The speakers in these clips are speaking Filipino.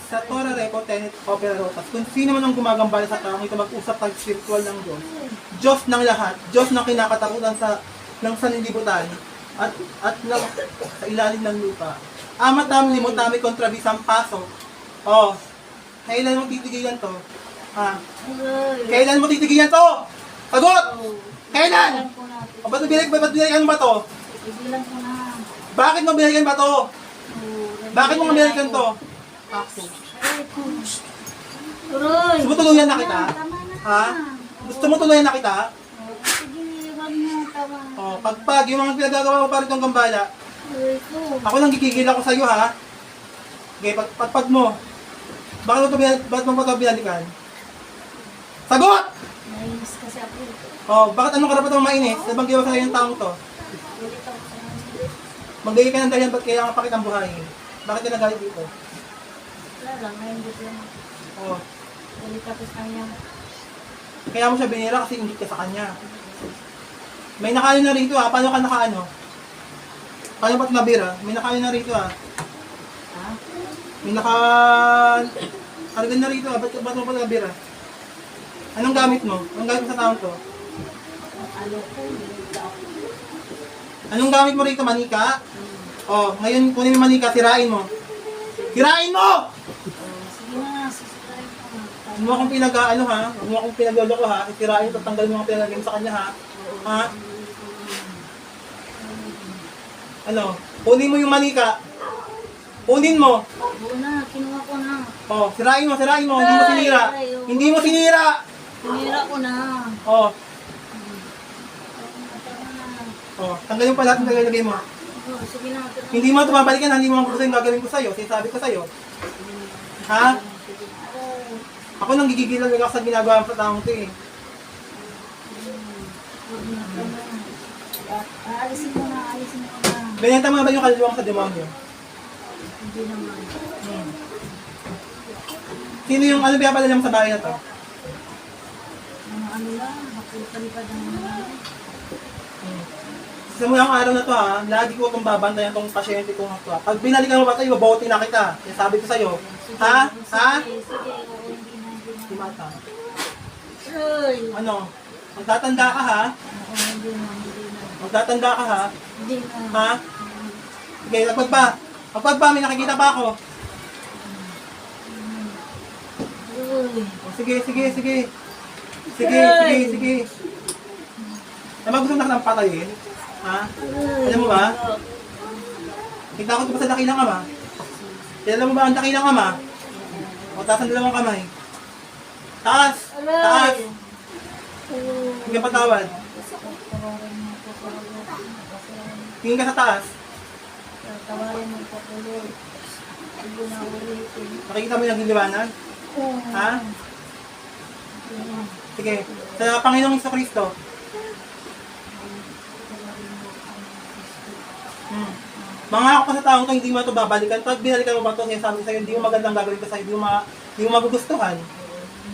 sa Torah Reco, Tenet, Opera Rotas, kung sino man ang gumagambala sa taong ito, mag-usap tayo spiritual ng Diyos. Diyos ng lahat, Diyos ng kinakatakutan ng sanlibutan, at ng, sa ilalim ng lupa. Ama tam, limutami kontra bisang paso. Oh, kailan mo titigilan to? Ha? Kailan mo titigilan to? Sagot! Kailan? O ba't binalikan mo ba to? Ibilang ko na. Bakit mo binalikan ba to? Bakit mo binalikan to? Ay, coach. Tuloy. Gusto mo tuluyan na kita? Tama na. Ha? Gusto mo tuluyan na kita? Sige, wag mo. Tama. O, pagpag, yung mga pinagagawa mo para itong gambala, Tuloy ko. ako lang gigigil ako sa'yo ha. Okay, pagpag mo. Bakit mo ba ito binalikan? Sagot! Nainis kasi ako. O, bakit anong karapatan mo mainis? Sabang ginawa sa'yo yung taong to? Ulit ako sa mga. Magbigay ka ng dahilan ba't kailangan pakitang buhayin? Bakit ka nagalit dito? Wala lang, ngayon dito lang. O, Ulit ako sa kanya. kaya mo siya binira kasi ingit ka sa kanya. May nakaano na rito ha. Paano ka nakaano? Paano ba't nabira? May nakaano na rito ha. Ha? May kargan na rito ha. Ba't mo pa nabira? Anong gamit mo? Anong gamit mo sa taong to? Ano ko, nilita ako. Anong gamit mo rito? Manika? O, ngayon kunin mo yung manika, sirain mo. Sirain mo! Sige na, sisirain ko na. Huwag mo akong pinag-ano ha. Huwag mo akong pinagloloko ha. Sirain mo, tanggalin mo ang pinagagawin sa kanya ha. Ha? Ano? Kunin mo yung manika. Kunin mo. Oo na, kinuha ko na. O, sirain mo. Hindi mo sinira. Hindi mo sinira! Tinira ko na. O, Tama na. tanggalin mo pa lahat ng pinagagawin mo. Oo, sige na. Hindi mo ito mabalikan, hindi mo gusto yung gagawin ko sa'yo. Sinasabi ko sa'yo. Ha? Ako nang gigigilan lang ako sa ginagawa sa taong ito eh. Aalisin mo na. Ganyan mo ba yung kaluluwang sa demonyo? Hindi naman. Sino yung ano pinapalala mo sa bahay na to? Ano lang, makipalipad ng mga. Sa mga araw na to ha, lagi ko itong babantayan itong pasyente kong ito ha. Pag binalikan mo ba ito, ibabote na kita. Kaya sabi ko sa'yo. Ha? Ha? Sige, oo, hindi na. Timata. Uy! Ano? Magtatanda ka ha? Oo, hindi na. Magtatanda ka ha? Hindi na. Ha? Sige, lagpag pa. Lagpag pa, may nakikita pa ako. Uy! O, sige. Naman gusto na ka ng patayin? Ha? Alam mo ba? Kita ko pa sa dakilang ama. Kilala mo ba ang dakilang ama? O, taas ang dalawang kamay. Taas! Taas! Hindi ka patawad. Tingin ka sa taas. Tawarin mo pa ulit. Hindi na ulitin. Nakikita mo yung liwanag? Oo. Ha? Sige. Sa Panginoong Jesucristo. Mga ako sa taong to, hindi mo ito babalikan. Pag binalikan mo ba ito, sinasabi sa'yo, hindi mo magandang gagawin ko sa'yo, hindi mo magugustuhan.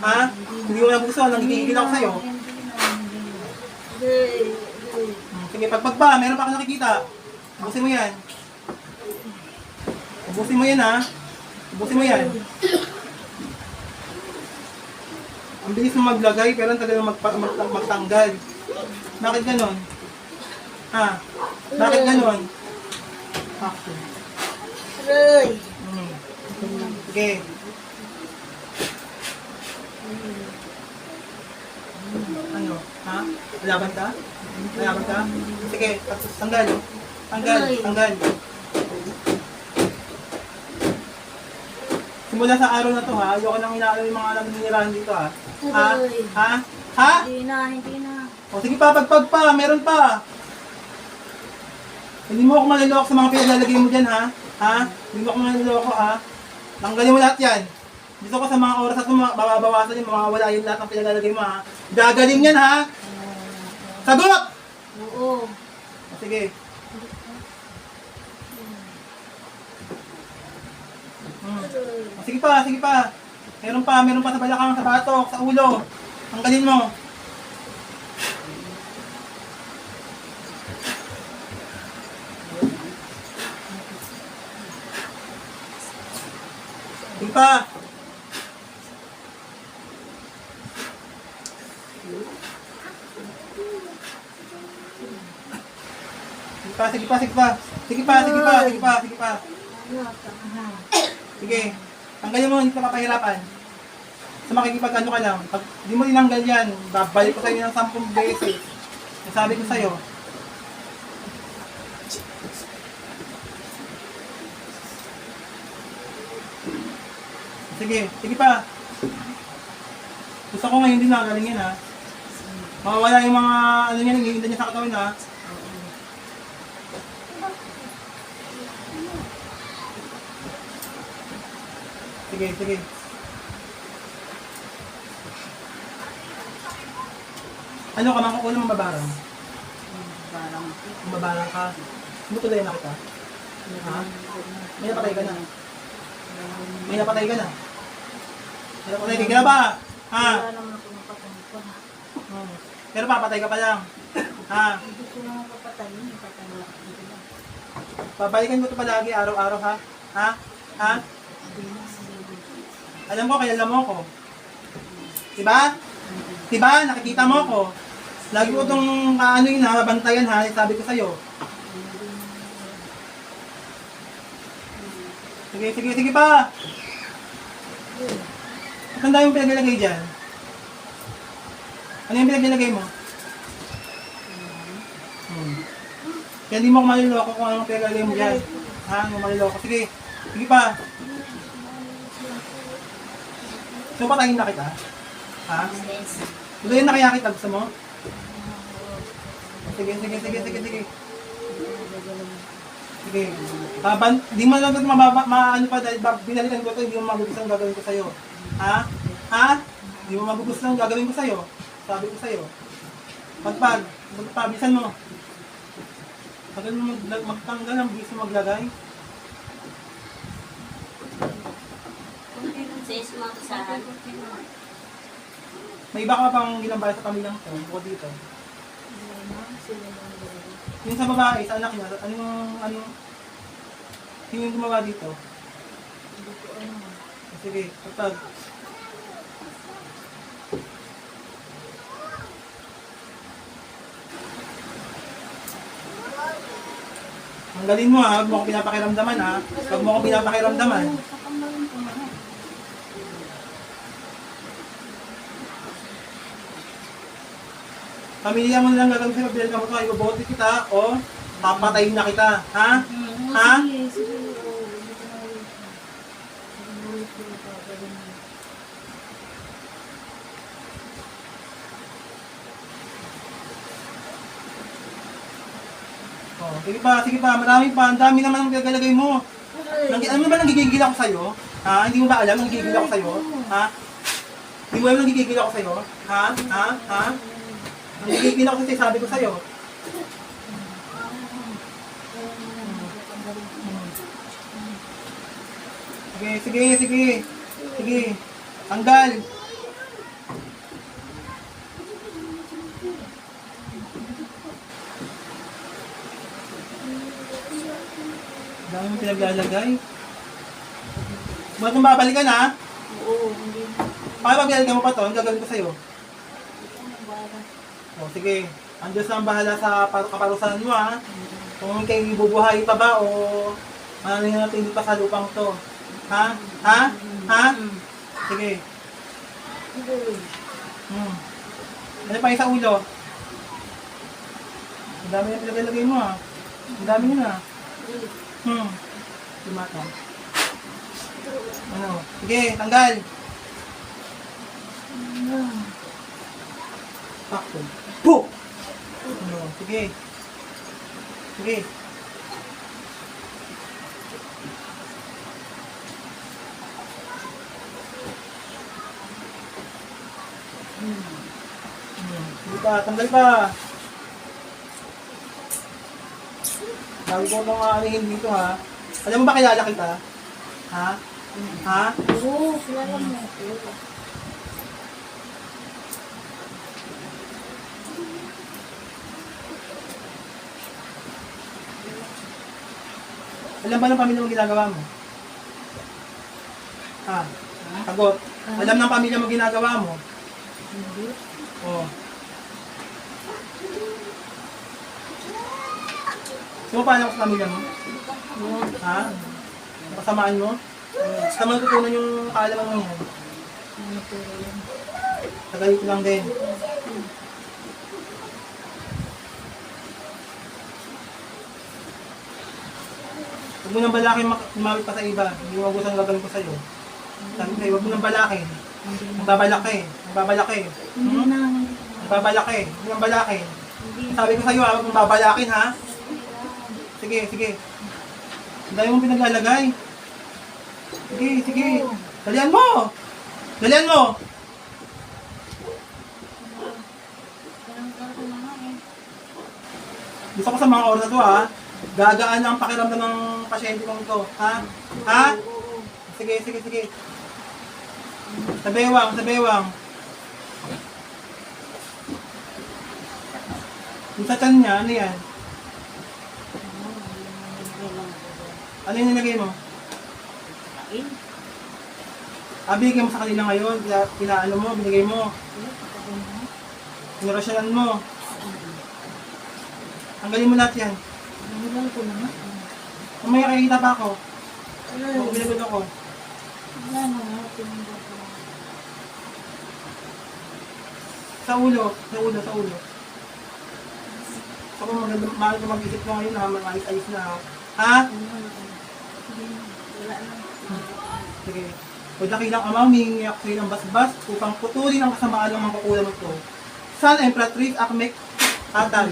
Ha? Hindi mo magugustuhan, nanggigigil ako sa'yo. Sige, pagpag pa, meron pa akong nakikita. Ubusin mo yan. Ubusin mo yan ha. Ubusin mo yan. Ang bilis mo maglagay, pero ang tagal mo magtanggal. Bakit ganon? Ha? Bakit ganon? Action. Aray! Sige. Ano? Ha? Laban ka? Laban ka? Sige, tanggal. Tanggal. Simula sa araw na to ha, ayoko nang inaalam yung mga alam ninirahan dito ha. Ha? Ha? Ha? Hindi na. O sige pa, pagpag pa, meron pa. Hindi mo ako maliloko sa mga pinaglalagay mo dyan ha. Ha? Hindi mo ako maliloko ha. Tanggalin mo lahat yan. Gusto ko sa mga oras na ito, babawasan yung mawawala yung lahat ng pinaglalagay mo ha. Gagaling yan ha. Sagot! Oo. O, sige. O, sige pa. Meron pa sa balakang, sa batok, sa ulo. Tanggalin mo. pa. Sige pa, sige pa. Sige pa, sige pa, sige pa, sige pa. Sige. Tanggalin mo, hindi ka papahirapan. Sa makikipag-ano ka lang. Pag di mo tinanggal yan, babalik ko sa'yo ng 10 beses. Nasabi ko sa'yo. Sige, sige pa. Gusto ko ngayon din nakagaling yan ha. Mawawala yung mga ano niya, nangihinda niya sa katawan ha. Sige, sige. Ano ka, makukuha ng mababarang? Mababarang ka? Sumutulay na kita? Ha? May napatay ka na? May napatay ka na? May napatay ka na ba? Ha? Wala naman ako napatay ko. Pero papatay ka pa lang. Ha? Hindi ko naman papatayin. Papatayin lang. Hindi na. Babalikan mo ito palagi, araw-araw ha? Ha? Ha? Hindi na. Alam ko, kaya alam mo ko. Diba? Diba? Nakikita mo ko. Lagi ko itong ano yun ha, bantayan ha, sabi ko sa'yo. Sige, sige, sige pa! Ang dami yung pinaglagay dyan. Ano yung pinaglagay mo? Kaya hindi mo ako maliloko kung anong pinaglagay mo dyan. Ha? Hindi mo maliloko. Sige, sige pa. So, patayin na kita? Ha? Patayin na kaya kita, gusto mo? Sige, sige, sige, sige, sige. Sige. Di mo lang ito maano pa dahil binalikan ko ito, hindi mo magugustuhan ang gagawin ko sa'yo. Ha? Ha? Hindi mo magugustuhan ang gagawin ko sa'yo. Sabi ko sa'yo. Magpabisan mo. Tagal mo magtanggal ang bilis mo maglagay. May iba ka pang ginambala sa pamilyang to, bukod dito. Yung sa babae, sa anak niya, sino yung gumawa dito? Sige, patag. Ang galing mo ha, huwag mo ako pinapakiramdaman ha. Huwag mo ako pinapakiramdaman. Pamilya mo na lang gagawin sa'yo, bilal ka mo ito, ibobote kita, o papatayin na kita, ha? Ha? Sige, sige. Oh, sige pa, marami pa, ang dami naman ang gagalagay mo. Ano ba nagigigil ako sa'yo? Ha? Hindi mo ba alam, nagigigil ako sa'yo? Ha? Hindi mo alam, nagigigil ako sa'yo? Ha? Ha? Ha? Nagigigil ako kasi sabi ko sa'yo. Sige, sige, sige. Sige. Tanggal. Dami mo pinaglalagay. Bakit kung babalikan ha? Oo, hindi na. Pakipaglalagay mo pa to, ang gagawin ko sa'yo. O sige, ang Diyos ang bahala sa kaparusahan mo ha. Kung kayo ibubuhay pa ba o mananatili pa sa lupang to. Ha? Ha? Ha? Sige. Ano pa yung sa ulo? Ang dami na pinaglalagay mo ha. Ang dami nyo na. Lumata. Ano? Sige, tanggal. Takto. Puh! Ano? Sige. Sige. Sige pa, tanggal pa. Sabi ko itong aanihin dito ha. Alam mo ba kilala kita? Ha? Ha? Oo, kilala mo ako. Alam ba ng pamilya mo ginagawa mo? Ha? Sagot. Alam ng pamilya mo ginagawa mo? Hindi. Oo. Sumapala ka sa pamilya mo? Huwag. Ha? Kasamaan mo? Saan mo natutunan yung kaalaman mo yan? Ano po yan? Tagal ko lang din. Huwag mo nang balakin lumawit pa sa iba. Hindi mo gustong gagawin ko sa'yo. Sabi ko sa'yo, huwag mo nang balakin. Hindi na. Nagbabalak eh. Nagbabalak eh. Hindi na. Nagbabalak eh. Huwag mo nang balakin. Hindi. Sabi ko sa'yo, huwag mong babalakin ha. Sige, sige. Ang dami mong pinaglalagay. Sige, sige. Dalian mo! Dalian mo! Parang na nga eh. Gusto ko sa mga oras na to ha. Gagaan ang pakiramdam ng pasyente kong ito. Ha? Ha? Oo. Sige, sige, sige. Sa bewang, sa bewang. Yung sa tiyan niya, ano yan? Ano yung nilagay mo? Kain. Bigay mo sa kanila ngayon. Pinaano mo, binigay mo. Pinarasyalan mo. Tanggalin mo lahat yan. Nahilang ko na nga. Mamaya kakikita pa ako. Ay. Kung binagod ako. Wala na nga. Tinanggap ko. Sa ulo, sa ulo, sa ulo. Ako maganda, mahal ko mag-isip ko ngayon ha, mag-ayos-ayos na ha. Ha? Ano na. Hindi na. Wala na. Sige. O dakilang ama, humingi ako sa'yo ng basbas upang putulin ang kasamaan ng mga kukulang ito. San Empress Akmek Atal.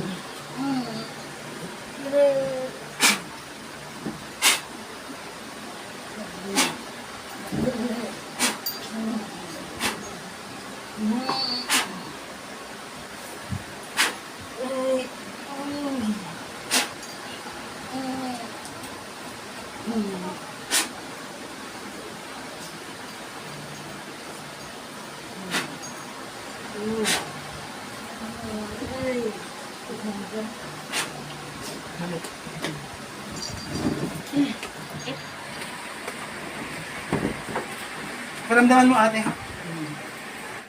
Paramdaman mo ate.